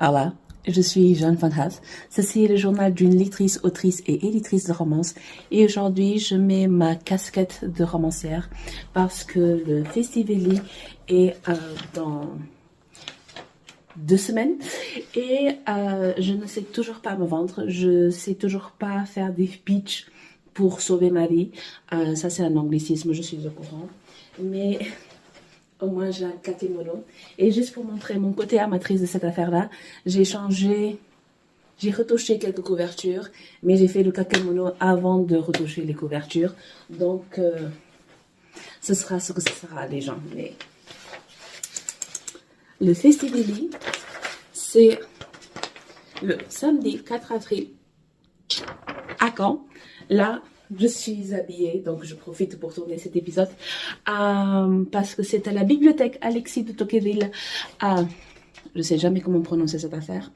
Hola, je suis Jeanne Van Haas. Ceci est le journal d'une lectrice, autrice et éditrice de romance. Et aujourd'hui, je mets ma casquette de romancière parce que le Festivali est dans 2 semaines et je ne sais toujours pas me vendre. Je ne sais toujours pas faire des pitchs pour sauver ma vie. Ça, c'est un anglicisme, je suis au courant. Mais au moins j'ai un kakémono. Et juste pour montrer mon côté amatrice de cette affaire-là, j'ai retouché quelques couvertures, mais j'ai fait le kakémono avant de retoucher les couvertures. Donc, ce sera ce que ce sera, les gens. Mais le Festivali, c'est le samedi 4 avril à Caen. Là, je suis habillée, donc je profite pour tourner cet épisode parce que c'est à la bibliothèque Alexis de Tocqueville, je ne sais jamais comment prononcer cette affaire,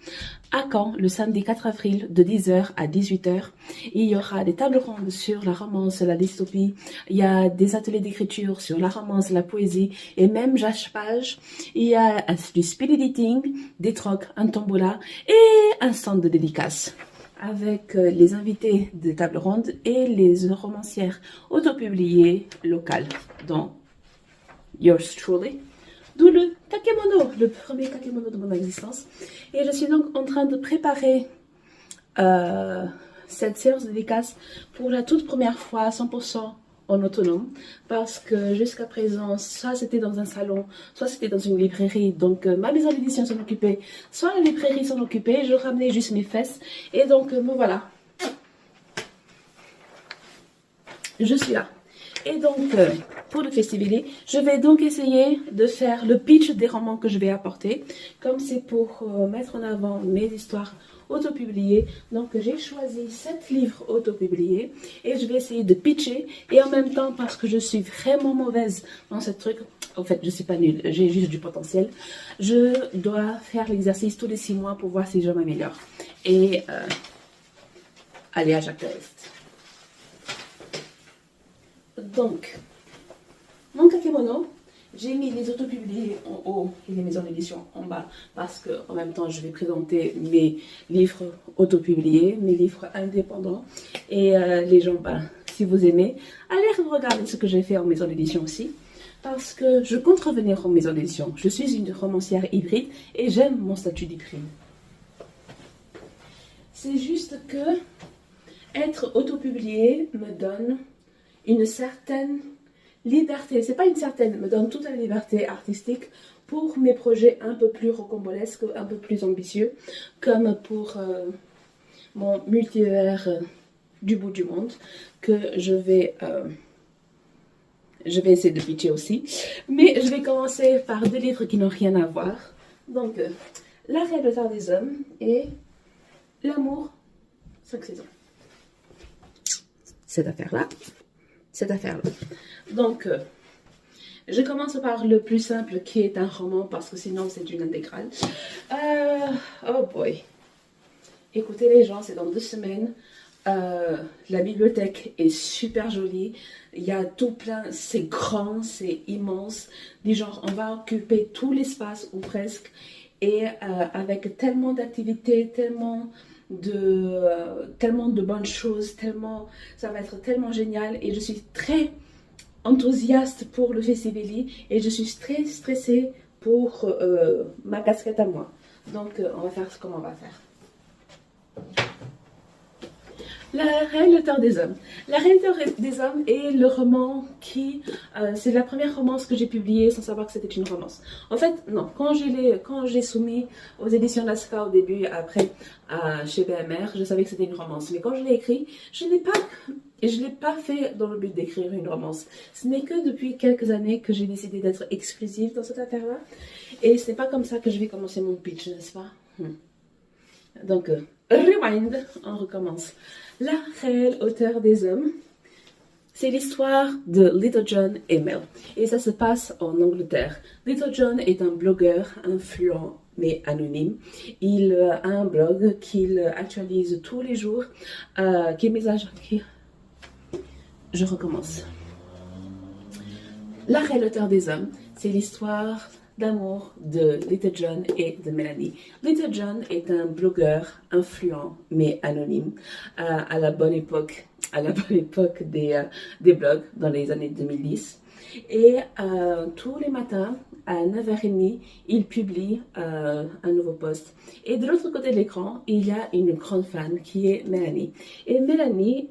à Caen, le samedi 4 avril de 10h à 18h. Il y aura des tables rondes sur la romance, la dystopie, il y a des ateliers d'écriture sur la romance, la poésie et même jachepage. Il y a du speed editing, des trocs, un tombola et un stand de dédicaces, avec les invités de table ronde et les romancières autopubliées locales, dont yours truly. D'où le kakémono, le premier kakémono de mon existence. Et je suis donc en train de préparer cette séance de dédicace pour la toute première fois, 100% en autonome, parce que jusqu'à présent, soit c'était dans un salon, soit c'était dans une librairie, donc ma maison d'édition s'en occupait, soit la librairie s'en occupait, je ramenais juste mes fesses, et donc me voilà. Je suis là. Et donc, pour le Festivali, je vais donc essayer de faire le pitch des romans que je vais apporter, comme c'est pour mettre en avant mes histoires autopubliées. Donc, j'ai choisi 7 livres autopubliés et je vais essayer de pitcher. Et en même temps, parce que je suis vraiment mauvaise dans ce truc, en fait, je ne suis pas nulle, j'ai juste du potentiel, je dois faire l'exercice tous les 6 mois pour voir si je m'améliore. Et aller à Jacques Test. Donc, mon kakémono, j'ai mis les autopubliés en haut et les maisons d'édition en bas parce que en même temps je vais présenter mes livres autopubliés, mes livres indépendants et les gens, si vous aimez, allez regarder ce que j'ai fait en maison d'édition aussi parce que je compte revenir en maison d'édition. Je suis une romancière hybride et j'aime mon statut d'hybride. C'est juste que être autopublié me donne une certaine liberté, c'est pas une certaine, me donne toute la liberté artistique pour mes projets un peu plus rocambolesques, un peu plus ambitieux, comme pour mon multivers du bout du monde, que je vais essayer de pitcher aussi. Mais je vais commencer par 2 livres qui n'ont rien à voir. Donc, L'arrêt de retard des hommes et L'amour 5 saisons. Cette affaire-là. Donc, je commence par le plus simple qui est un roman parce que sinon c'est une intégrale. Oh boy. Écoutez les gens, c'est dans 2 semaines. La bibliothèque est super jolie. Il y a tout plein, c'est grand, c'est immense. Du genre, on va occuper tout l'espace ou presque. Et avec tellement d'activités, tellement de bonnes choses, ça va être tellement génial et je suis très enthousiaste pour le Festivali et je suis très stressée pour ma casquette à moi. Donc on va faire ce qu'on va faire. La Reine des Hommes. La Reine des Hommes est le roman qui... c'est la première romance que j'ai publiée sans savoir que c'était une romance. En fait, non. Quand j'ai soumis aux éditions Lasca au début et après chez BMR, je savais que c'était une romance. Mais quand je l'ai écrit, je ne l'ai pas fait dans le but d'écrire une romance. Ce n'est que depuis quelques années que j'ai décidé d'être exclusive dans cette affaire-là. Et ce n'est pas comme ça que je vais commencer mon pitch, n'est-ce pas? Donc, rewind, on recommence. La réelle auteur des hommes, c'est l'histoire de Little John et Mel. Et ça se passe en Angleterre. Little John est un blogueur influent mais anonyme. Il a un blog qu'il actualise tous les jours, Je recommence. La réelle auteur des hommes, c'est l'histoire d'amour de Little John et de Mélanie. Little John est un blogueur influent mais anonyme à la bonne époque, des blogs dans les années 2010. Et tous les matins à 9h30, il publie un nouveau post. Et de l'autre côté de l'écran, il y a une grande fan qui est Mélanie. Et Mélanie,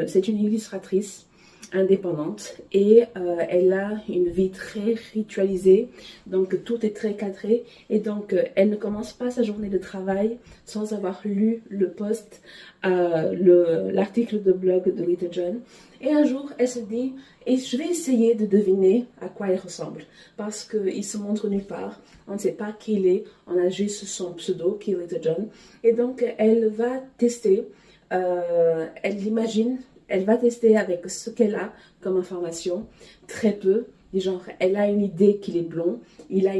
c'est une illustratrice indépendante et elle a une vie très ritualisée, donc tout est très cadré et donc elle ne commence pas sa journée de travail sans avoir lu le post, l'article de blog de Little John. Et un jour elle se dit, et je vais essayer de deviner à quoi il ressemble parce qu'il se montre nulle part, on ne sait pas qui il est, on a juste son pseudo qui est Little John. Et donc elle va tester, elle va tester avec ce qu'elle a comme information, très peu. Genre, elle a une idée qu'il est blond, elle a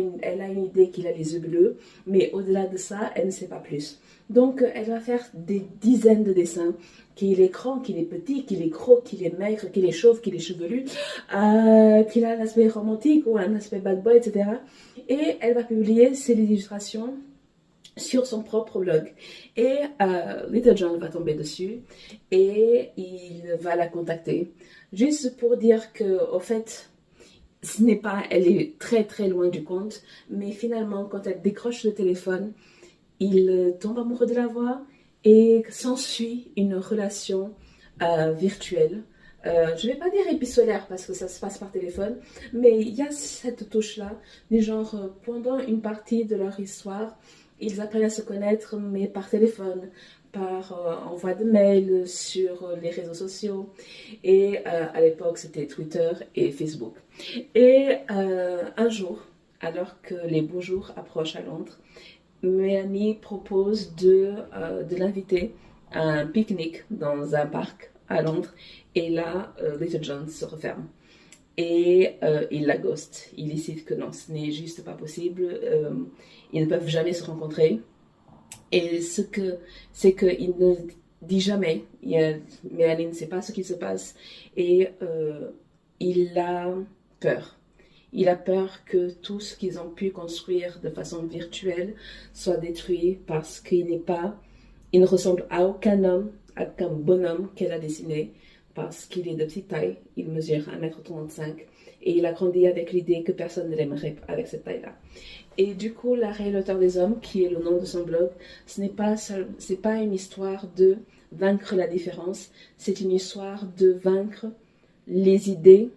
une idée qu'il a les yeux bleus, mais au-delà de ça, elle ne sait pas plus. Donc, elle va faire des dizaines de dessins, qu'il est grand, qu'il est petit, qu'il est gros, qu'il est maigre, qu'il est chauve, qu'il est chevelu, qu'il a un aspect romantique ou un aspect bad boy, etc. Et elle va publier ses illustrations sur son propre blog. Et Little John va tomber dessus et il va la contacter. Juste pour dire que, au fait, elle est très très loin du compte, mais finalement, quand elle décroche le téléphone, il tombe amoureux de la voix et s'ensuit une relation virtuelle. Je ne vais pas dire épistolaire parce que ça se passe par téléphone, mais il y a cette touche-là, du genre, pendant une partie de leur histoire, ils apprennent à se connaître, mais par téléphone, par envoi de mails sur les réseaux sociaux. Et à l'époque, c'était Twitter et Facebook. Et un jour, alors que les beaux jours approchent à Londres, Mélanie propose de l'inviter à un pique-nique dans un parc à Londres. Et là, Little John se referme. Et il la ghost. Il décide que non, ce n'est juste pas possible. Ils ne peuvent jamais se rencontrer. Et c'est qu'il ne dit jamais. Mélanie ne sait pas ce qui se passe. Et il a peur. Il a peur que tout ce qu'ils ont pu construire de façon virtuelle soit détruit parce qu'il ne ressemble à aucun homme, à aucun bonhomme qu'elle a dessiné. Parce qu'il est de petite taille, il mesure 1m35 et il a grandi avec l'idée que personne ne l'aimerait avec cette taille-là. Et du coup, La Réelle des Hommes, qui est le nom de son blog, c'est pas une histoire de vaincre la différence, c'est une histoire de vaincre les idées,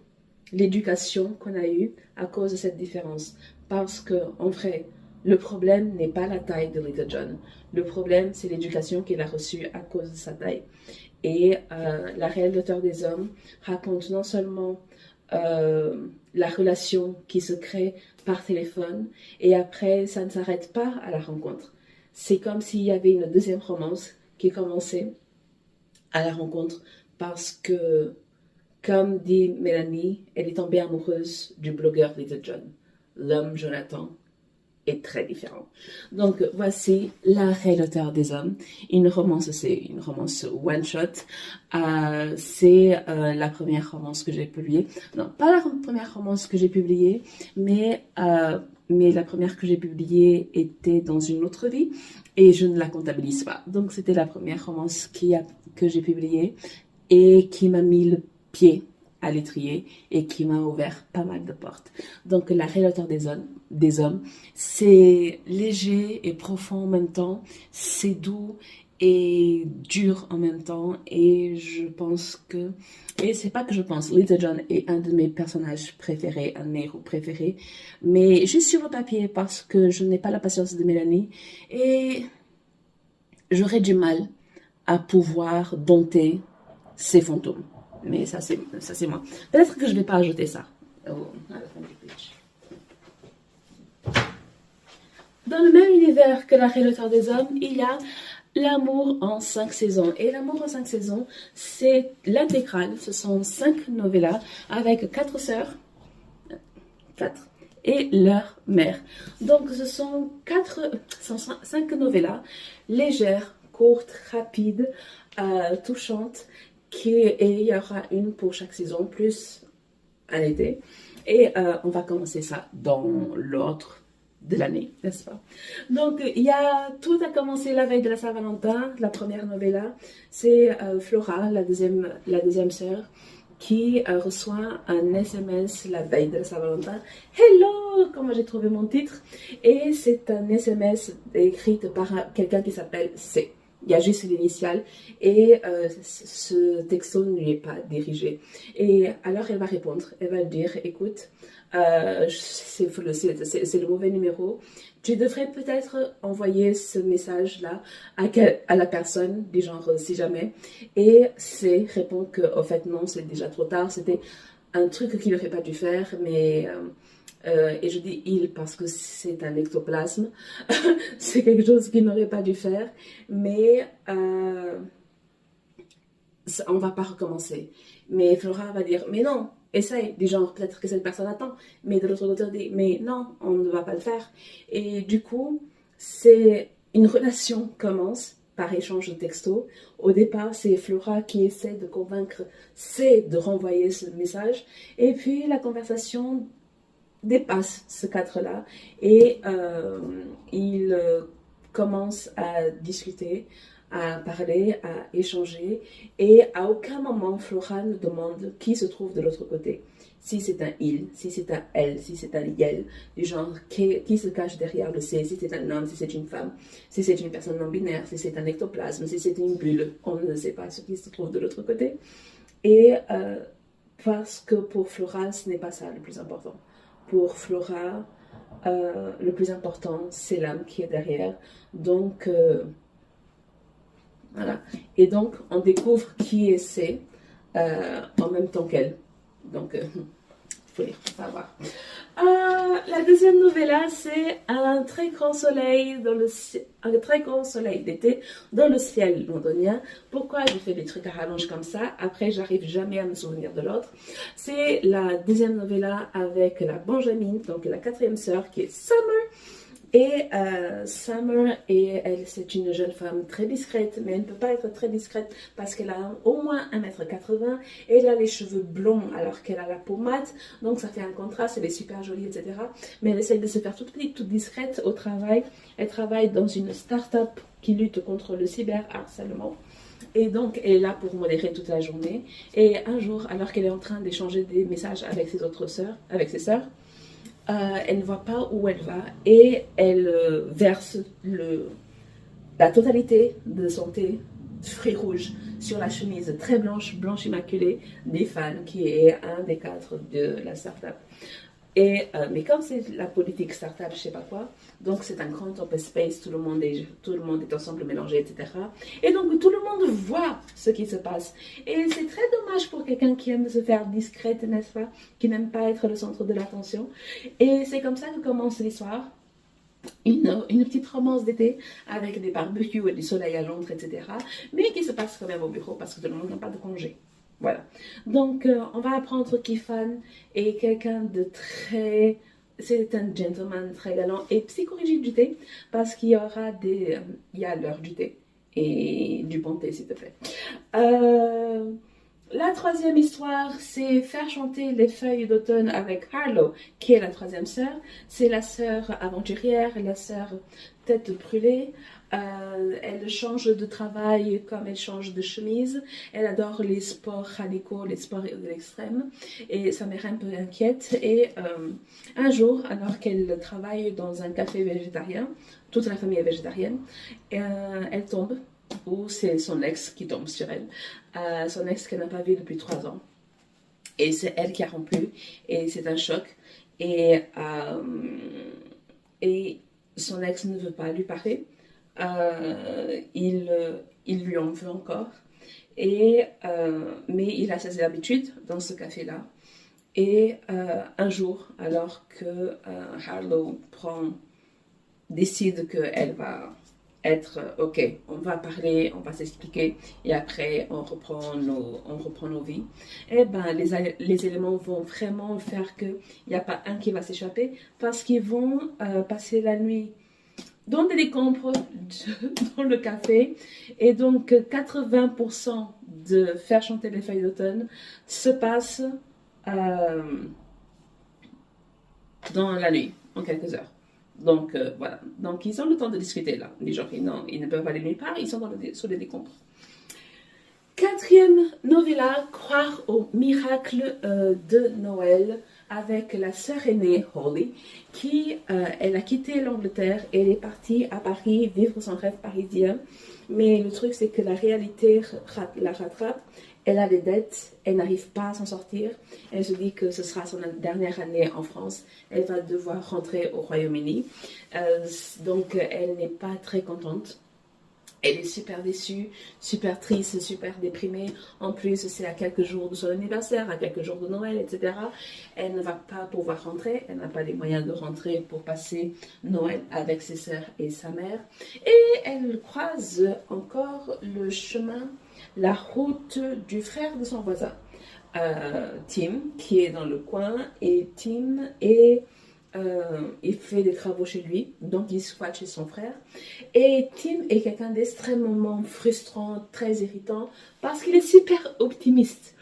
l'éducation qu'on a eue à cause de cette différence. Parce que, en vrai, le problème n'est pas la taille de Little John. Le problème, c'est l'éducation qu'il a reçue à cause de sa taille. Et La Réelle des Hommes raconte non seulement la relation qui se crée par téléphone, et après, ça ne s'arrête pas à la rencontre. C'est comme s'il y avait une deuxième romance qui commençait à la rencontre parce que, comme dit Mélanie, elle est tombée amoureuse du blogueur Little John. L'homme Jonathan est très différent. Donc voici La Réelle des Hommes. C'est une romance one shot. C'est la première romance que j'ai publiée. Non, pas la première romance que j'ai publiée, mais la première que j'ai publiée était dans une autre vie et je ne la comptabilise pas. Donc c'était la première romance que j'ai publiée et qui m'a mis le pied à l'étrier et qui m'a ouvert pas mal de portes. Donc La Réelle des Hommes, c'est léger et profond en même temps, c'est doux et dur en même temps, et je pense que, et c'est pas que je pense, Little John est un de mes personnages préférés, un de mes héros préférés, mais juste sur le papier parce que je n'ai pas la patience de Mélanie et j'aurais du mal à pouvoir dompter ces fantômes. Mais ça c'est moi. Peut-être que je ne vais pas ajouter ça à la fin du pitch. Dans le même univers que La Réelle des Hommes, il y a L'amour en 5 saisons. Et L'amour en 5 saisons, c'est l'intégrale. Ce sont 5 novellas avec 4 sœurs. 4. Et leur mère. Donc ce sont 5 novellas légères, courtes, rapides, touchantes. Et il y aura une pour chaque saison, plus un été. Et on va commencer ça dans l'ordre de l'année, n'est-ce pas? Donc, tout a commencé la veille de la Saint-Valentin, la première novella. C'est Flora, la deuxième sœur, qui reçoit un SMS la veille de la Saint-Valentin. Hello, comment j'ai trouvé mon titre? Et c'est un SMS écrit par quelqu'un qui s'appelle C. Il y a juste l'initiale et ce texto ne lui est pas dirigé. Et alors elle va répondre, elle va dire, écoute, c'est le mauvais numéro. Tu devrais peut-être envoyer ce message-là à la personne, du genre si jamais. Et c'est répondre que, au fait, non, c'est déjà trop tard. C'était un truc qu'il n'aurait pas dû faire, mais... et je dis il parce que c'est un ectoplasme. C'est quelque chose qu'il n'aurait pas dû faire. Mais on va pas recommencer. Mais Flora va dire, mais non, essaye. Du genre, peut-être que cette personne attend. Mais de l'autre côté, on dit, mais non, on ne va pas le faire. Et du coup, c'est une relation commence par échange de textos. Au départ, c'est Flora qui essaie de convaincre C de renvoyer ce message. Et puis, la conversation dépasse ce cadre-là et il commence à discuter, à parler, à échanger et à aucun moment Flora ne demande qui se trouve de l'autre côté. Si c'est un il, si c'est un elle, si c'est un yel, du genre qui se cache derrière le C, si c'est un homme, si c'est une femme, si c'est une personne non binaire, si c'est un ectoplasme, si c'est une bulle, on ne sait pas ce qui se trouve de l'autre côté. Et parce que pour Flora, ce n'est pas ça le plus important. Pour Flora, le plus important, c'est l'âme qui est derrière. Donc, voilà. Et donc, on découvre qui est C en même temps qu'elle. Donc, faut lire, faut voir. La deuxième novella, c'est un très grand soleil d'été dans le ciel londonien. Pourquoi je fais des trucs à rallonge comme ça? Après, j'arrive jamais à me souvenir de l'autre. C'est la deuxième novella avec la Benjamin, donc la quatrième sœur qui est Summer. Et Summer, c'est une jeune femme très discrète, mais elle ne peut pas être très discrète parce qu'elle a au moins 1,80 m et elle a les cheveux blonds alors qu'elle a la peau mate, donc ça fait un contraste, elle est super jolie, etc. Mais elle essaye de se faire toute petite, toute discrète au travail. Elle travaille dans une start-up qui lutte contre le cyberharcèlement. Et donc, elle est là pour modérer toute la journée. Et un jour, alors qu'elle est en train d'échanger des messages avec ses autres sœurs, avec ses sœurs, elle ne voit pas où elle va et elle verse la totalité de son thé fruits rouges sur la chemise très blanche, blanche immaculée des fans, qui est un des cadres de la start-up. Et, mais comme c'est la politique start-up, je sais pas quoi, donc c'est un grand open space, tout le monde est ensemble mélangé, etc. Et donc tout le monde voit ce qui se passe. Et c'est très dommage pour quelqu'un qui aime se faire discrète, n'est-ce pas, qui n'aime pas être le centre de l'attention. Et c'est comme ça que commence l'histoire. Une petite romance d'été avec des barbecues et du soleil à Londres, etc. Mais qui se passe quand même au bureau parce que tout le monde n'a pas de congé. Voilà. Donc, on va apprendre qu'Ifan est quelqu'un de très... C'est un gentleman très galant et psychorigide du thé parce qu'il y aura il y a l'heure du thé et du bon thé, s'il te plaît. La troisième histoire, c'est faire chanter les feuilles d'automne avec Harlow, qui est la troisième sœur. C'est la sœur aventurière, la sœur tête brûlée. Elle change de travail comme elle change de chemise. Elle adore les sports radicaux, les sports de l'extrême. Et sa mère est un peu inquiète. Et un jour, alors qu'elle travaille dans un café végétarien, toute la famille est végétarienne, elle tombe, ou c'est son ex qui tombe sur elle. Son ex qu'elle n'a pas vu depuis 3 ans. Et c'est elle qui a rompu. Et c'est un choc. Et son ex ne veut pas lui parler. Il lui en veut encore. Mais il a ses habitudes dans ce café-là. Et un jour, alors que Harlow décide qu'elle va être ok, on va parler, on va s'expliquer et après on reprend nos vies, et ben les éléments vont vraiment faire qu'il n'y a pas un qui va s'échapper parce qu'ils vont passer la nuit dans des décombres dans le café. Et donc 80% de faire chanter les feuilles d'automne se passe dans la nuit, en quelques heures. Donc voilà, donc ils ont le temps de discuter là. Les gens, ils ne peuvent aller nulle part, ils sont sous les décombres. Quatrième novella, croire au miracle de Noël, avec la sœur aînée Holly, qui elle a quitté l'Angleterre et elle est partie à Paris vivre son rêve parisien. Mais le truc, c'est que la réalité la rattrape. Elle a des dettes, elle n'arrive pas à s'en sortir. Elle se dit que ce sera son dernière année en France. Elle va devoir rentrer au Royaume-Uni. Donc, elle n'est pas très contente. Elle est super déçue, super triste, super déprimée. En plus, c'est à quelques jours de son anniversaire, à quelques jours de Noël, etc. Elle ne va pas pouvoir rentrer. Elle n'a pas les moyens de rentrer pour passer Noël avec ses sœurs et sa mère. Et elle croise encore le chemin, la route du frère de son voisin, Tim, qui est dans le coin. Et Tim il fait des travaux chez lui, donc il squatte chez son frère. Et Tim est quelqu'un d'extrêmement frustrant, très irritant, parce qu'il est super optimiste.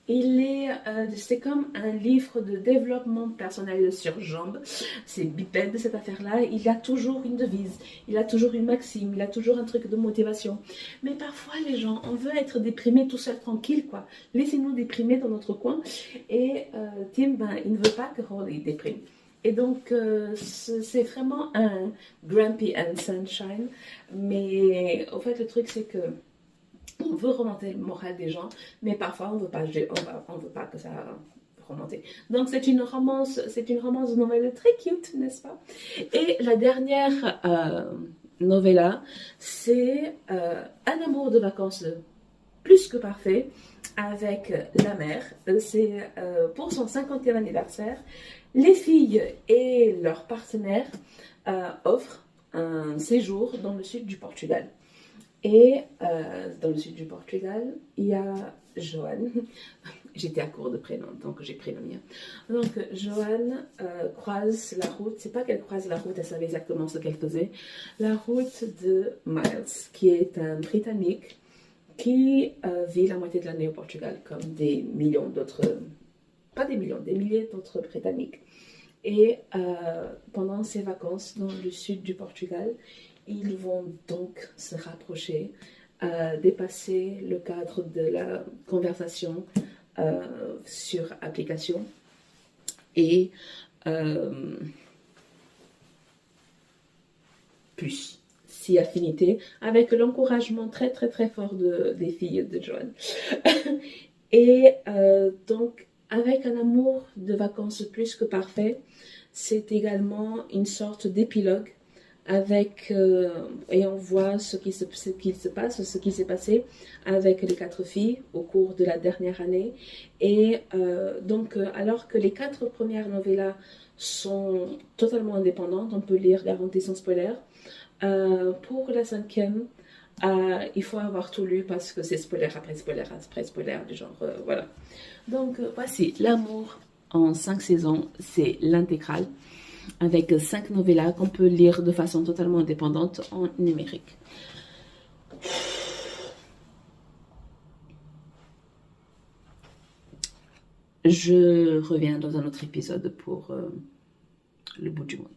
C'est comme un livre de développement personnel sur jambes. C'est bipède cette affaire-là. Il a toujours une devise, il a toujours une maxime, il a toujours un truc de motivation. Mais parfois, les gens, on veut être déprimé tout seul, tranquille, quoi. Laissez-nous déprimer dans notre coin. Et Tim, il ne veut pas que Holly déprime. Et donc, c'est vraiment un Grumpy and Sunshine. Mais au fait, le truc, c'est que on veut remonter le moral des gens, mais parfois, on veut pas que ça remonte. Donc, c'est une romance de novelle très cute, n'est-ce pas? Et la dernière novella, c'est Un amour de vacances plus que parfait avec la mère. C'est pour son 50e anniversaire. Les filles et leurs partenaires offrent un séjour dans le sud du Portugal. Et dans le sud du Portugal, il y a Joanne. J'étais à court de prénom, donc j'ai pris le mien. Donc Joanne croise la route. C'est pas qu'elle croise la route, elle savait exactement ce qu'elle faisait. La route de Miles, qui est un Britannique qui vit la moitié de l'année au Portugal, comme des millions d'autres, pas des millions, des milliers d'autres Britanniques. Et pendant ses vacances dans le sud du Portugal, ils vont donc se rapprocher, dépasser le cadre de la conversation sur application et plus. Si affinité, avec l'encouragement très très très fort des filles de Joanne. Et donc, avec un amour de vacances plus que parfait, c'est également une sorte d'épilogue et on voit ce qui se passe, ce qui s'est passé avec les 4 filles au cours de la dernière année. Et donc, alors que les 4 premières novellas sont totalement indépendantes, on peut lire garantie sans spoiler. Pour la 5e, il faut avoir tout lu parce que c'est spoiler après spoiler après spoiler, du genre, voilà. Donc, voici, L'amour en 5 saisons, c'est l'intégrale, avec 5 novellas qu'on peut lire de façon totalement indépendante en numérique. Je reviens dans un autre épisode pour le bout du monde.